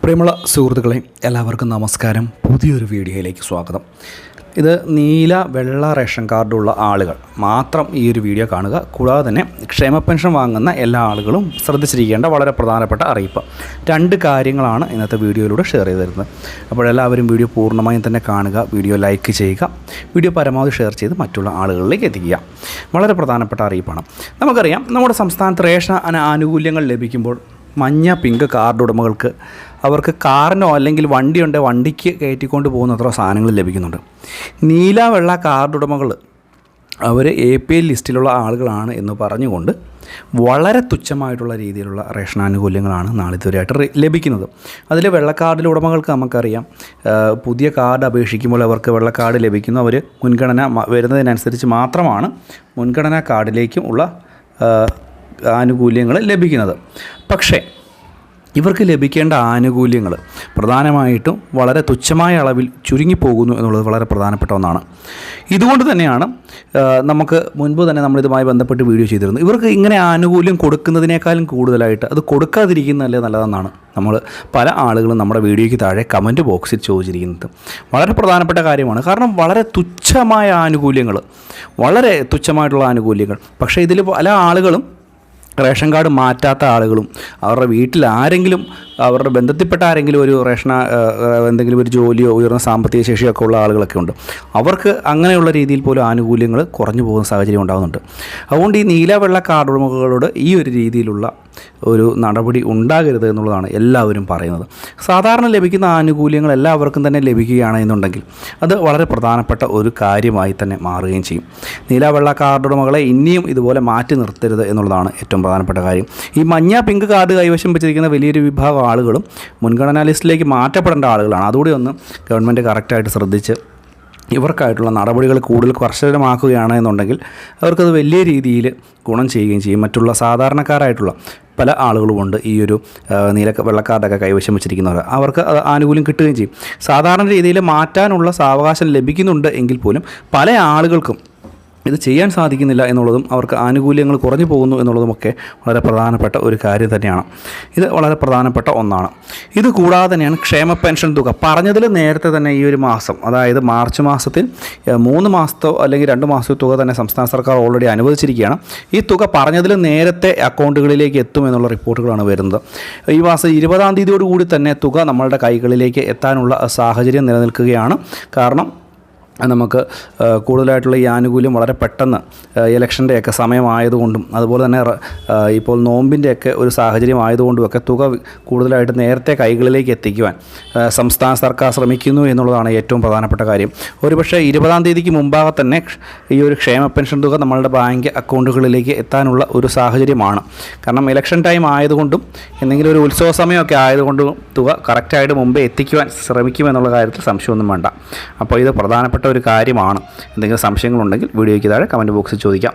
പ്രിയമുള്ള സുഹൃത്തുക്കളെ എല്ലാവർക്കും നമസ്കാരം. പുതിയൊരു വീഡിയോയിലേക്ക് സ്വാഗതം. ഇത് നീല വെള്ള റേഷൻ കാർഡുള്ള ആളുകൾ മാത്രം ഈ ഒരു വീഡിയോ കാണുക. കൂടാതെ തന്നെ ക്ഷേമ പെൻഷൻ വാങ്ങുന്ന എല്ലാ ആളുകളും ശ്രദ്ധിച്ചിരിക്കേണ്ട വളരെ പ്രധാനപ്പെട്ട അറിയിപ്പ്. 2 കാര്യങ്ങളാണ് ഇന്നത്തെ വീഡിയോയിലൂടെ ഷെയർ ചെയ്ത് തരുന്നത്. അപ്പോൾ എല്ലാവരും വീഡിയോ പൂർണ്ണമായും തന്നെ കാണുക, വീഡിയോ ലൈക്ക് ചെയ്യുക, വീഡിയോ പരമാവധി ഷെയർ ചെയ്ത് മറ്റുള്ള ആളുകളിലേക്ക് എത്തിക്കുക. വളരെ പ്രധാനപ്പെട്ട അറിയിപ്പാണ്. നമുക്കറിയാം, നമ്മുടെ സംസ്ഥാനത്ത് റേഷൻ ആനുകൂല്യങ്ങൾ ലഭിക്കുമ്പോൾ മഞ്ഞ പിങ്ക് കാർഡ് ഉടമകൾക്ക് അവർക്ക് കാറിനോ അല്ലെങ്കിൽ വണ്ടിയുണ്ട് വണ്ടിക്ക് കയറ്റിക്കൊണ്ട് പോകുന്നത്ര സാധനങ്ങൾ ലഭിക്കുന്നുണ്ട്. നീല വെള്ള കാർഡ് ഉടമകൾ അവർ APL ലിസ്റ്റിലുള്ള ആളുകളാണ് എന്ന് പറഞ്ഞുകൊണ്ട് വളരെ തുച്ഛമായിട്ടുള്ള രീതിയിലുള്ള റേഷൻ ആനുകൂല്യങ്ങളാണ് നാളിതുവരെയായിട്ട് ലഭിക്കുന്നത്. അതിൽ വെള്ളക്കാർഡിലെ ഉടമകൾക്ക് നമുക്കറിയാം, പുതിയ കാർഡ് അപേക്ഷിക്കുമ്പോൾ അവർക്ക് വെള്ളക്കാർഡ് ലഭിക്കുന്നു. അവർ മുൻഗണന വരുന്നതിനനുസരിച്ച് മാത്രമാണ് മുൻഗണനാ കാർഡിലേക്കും ഉള്ള ആനുകൂല്യങ്ങൾ ലഭിക്കുന്നത്. പക്ഷേ ഇവർക്ക് ലഭിക്കേണ്ട ആനുകൂല്യങ്ങൾ പ്രധാനമായിട്ടും വളരെ തുച്ഛമായ അളവിൽ ചുരുങ്ങിപ്പോകുന്നു എന്നുള്ളത് വളരെ പ്രധാനപ്പെട്ട ഒന്നാണ്. ഇതുകൊണ്ട് തന്നെയാണ് നമുക്ക് മുൻപ് തന്നെ നമ്മളിതുമായി ബന്ധപ്പെട്ട് വീഡിയോ ചെയ്തിരുന്നു. ഇവർക്ക് ഇങ്ങനെ ആനുകൂല്യം കൊടുക്കുന്നതിനേക്കാളും കൂടുതലായിട്ട് അത് കൊടുക്കാതിരിക്കുന്നതല്ലേ നല്ലതെന്നാണ് നമ്മൾ പല ആളുകളും നമ്മുടെ വീഡിയോയ്ക്ക് താഴെ കമൻറ്റ് ബോക്സിൽ ചോദിച്ചിരിക്കുന്നത്. വളരെ പ്രധാനപ്പെട്ട കാര്യമാണ്. കാരണം വളരെ തുച്ഛമായ ആനുകൂല്യങ്ങൾ, വളരെ തുച്ഛമായിട്ടുള്ള ആനുകൂല്യങ്ങൾ. പക്ഷേ ഇതിൽ പല ആളുകളും റേഷൻ കാർഡ് മാറ്റാത്ത ആളുകളും അവരുടെ വീട്ടിൽ ആരെങ്കിലും അവരുടെ ബന്ധത്തിൽപ്പെട്ട ആരെങ്കിലും ഒരു എന്തെങ്കിലും ഒരു ജോലിയോ ഉയർന്ന സാമ്പത്തിക ശേഷിയൊക്കെ ഉള്ള ആളുകളൊക്കെ ഉണ്ട്. അവർക്ക് അങ്ങനെയുള്ള രീതിയിൽ പോലും ആനുകൂല്യങ്ങൾ കുറഞ്ഞു പോകുന്ന സാഹചര്യം ഉണ്ടാകുന്നുണ്ട്. അതുകൊണ്ട് ഈ നീല വെള്ള കാർഡ് ഉടമകളോട് ഈ ഒരു രീതിയിലുള്ള ഒരു നടപടി ഉണ്ടാകരുത് എന്നുള്ളതാണ് എല്ലാവരും പറയുന്നത്. സാധാരണ ലഭിക്കുന്ന ആനുകൂല്യങ്ങൾ എല്ലാവർക്കും തന്നെ ലഭിക്കുകയാണ് എന്നുണ്ടെങ്കിൽ അത് വളരെ പ്രധാനപ്പെട്ട ഒരു കാര്യമായി തന്നെ മാറുകയും ചെയ്യും. നീല വെള്ള കാർഡ് ഉടമകളെ ഇനിയും ഇതുപോലെ മാറ്റി നിർത്തരുത് എന്നുള്ളതാണ് ഏറ്റവും പ്രധാനപ്പെട്ട കാര്യം. ഈ മഞ്ഞ പിങ്ക് കാർഡ് കൈവശം വെച്ചിരിക്കുന്ന വലിയൊരു വിഭാഗം ആളുകളും മുൻഗണനാ ലിസ്റ്റിലേക്ക് മാറ്റപ്പെടേണ്ട ആളുകളാണ്. അതുകൂടി ഒന്ന് ഗവൺമെൻറ് കറക്റ്റായിട്ട് ശ്രദ്ധിച്ച് ഇവർക്കായിട്ടുള്ള നടപടികൾ കൂടുതൽ കർശനമാക്കുകയാണ് എന്നുണ്ടെങ്കിൽ അവർക്കത് വലിയ രീതിയിൽ ഗുണം ചെയ്യുകയും ചെയ്യും. മറ്റുള്ള സാധാരണക്കാരായിട്ടുള്ള പല ആളുകളുമുണ്ട് ഈ ഒരു വെള്ളക്കാർഡൊക്കെ കൈവശം വെച്ചിരിക്കുന്നവർ, അവർക്ക് ആനുകൂല്യം കിട്ടുകയും ചെയ്യും. സാധാരണ രീതിയിൽ മാറ്റാനുള്ള സാവകാശം ലഭിക്കുന്നുണ്ട് എങ്കിൽ പോലും പല ആളുകൾക്കും ഇത് ചെയ്യാൻ സാധിക്കുന്നില്ല എന്നുള്ളതും അവർക്ക് ആനുകൂല്യങ്ങൾ കുറഞ്ഞു പോകുന്നു എന്നുള്ളതുമൊക്കെ വളരെ പ്രധാനപ്പെട്ട ഒരു കാര്യം തന്നെയാണ്. ഇത് വളരെ പ്രധാനപ്പെട്ട ഒന്നാണ്. ഇത് കൂടാതെ തന്നെയാണ് ക്ഷേമ പെൻഷൻ തുക പറഞ്ഞതിൽ നേരത്തെ തന്നെ ഈ ഒരു മാസം, അതായത് മാർച്ച് മാസത്തിൽ 3 മാസത്തോ അല്ലെങ്കിൽ 2 മാസത്തോ തുക തന്നെ സംസ്ഥാന സർക്കാർ ഓൾറെഡി അനുവദിച്ചിരിക്കുകയാണ്. ഈ തുക പറഞ്ഞതിൽ നേരത്തെ അക്കൗണ്ടുകളിലേക്ക് എത്തുമെന്നുള്ള റിപ്പോർട്ടുകളാണ് വരുന്നത്. ഈ മാസം 20-ാം തീയതിയോടുകൂടി തന്നെ തുക നമ്മളുടെ കൈകളിലേക്ക് എത്താനുള്ള സാഹചര്യം നിലനിൽക്കുകയാണ്. കാരണം നമുക്ക് കൂടുതലായിട്ടുള്ള ഈ ആനുകൂല്യം വളരെ പെട്ടെന്ന് ഇലക്ഷൻ്റെയൊക്കെ സമയമായതുകൊണ്ടും അതുപോലെ തന്നെ ഇപ്പോൾ നോമ്പിൻ്റെയൊക്കെ ഒരു സാഹചര്യം ആയതുകൊണ്ടുമൊക്കെ തുക കൂടുതലായിട്ട് നേരത്തെ കൈകളിലേക്ക് എത്തിക്കുവാൻ സംസ്ഥാന സർക്കാർ ശ്രമിക്കുന്നു എന്നുള്ളതാണ് ഏറ്റവും പ്രധാനപ്പെട്ട കാര്യം. ഒരുപക്ഷെ 20-ാം തീയതിക്ക് മുമ്പാകെ തന്നെ ഈ ഒരു ക്ഷേമ പെൻഷൻ തുക നമ്മളുടെ ബാങ്ക് അക്കൗണ്ടുകളിലേക്ക് എത്താനുള്ള ഒരു സാഹചര്യമാണ്. കാരണം ഇലക്ഷൻ ടൈം ആയതുകൊണ്ടും എന്തെങ്കിലും ഒരു ഉത്സവ സമയമൊക്കെ ആയതുകൊണ്ടും തുക കറക്റ്റായിട്ട് മുമ്പേ എത്തിക്കുവാൻ ശ്രമിക്കുമെന്നുള്ള കാര്യത്തിൽ സംശയമൊന്നും വേണ്ട. അപ്പോൾ ഇത് പ്രധാനപ്പെട്ട ഒരു കാര്യമാണ്. എന്തെങ്കിലും സംശയങ്ങളുണ്ടെങ്കിൽ വീഡിയോയ്ക്ക് താഴെ കമൻറ്റ് ബോക്സിൽ ചോദിക്കാം.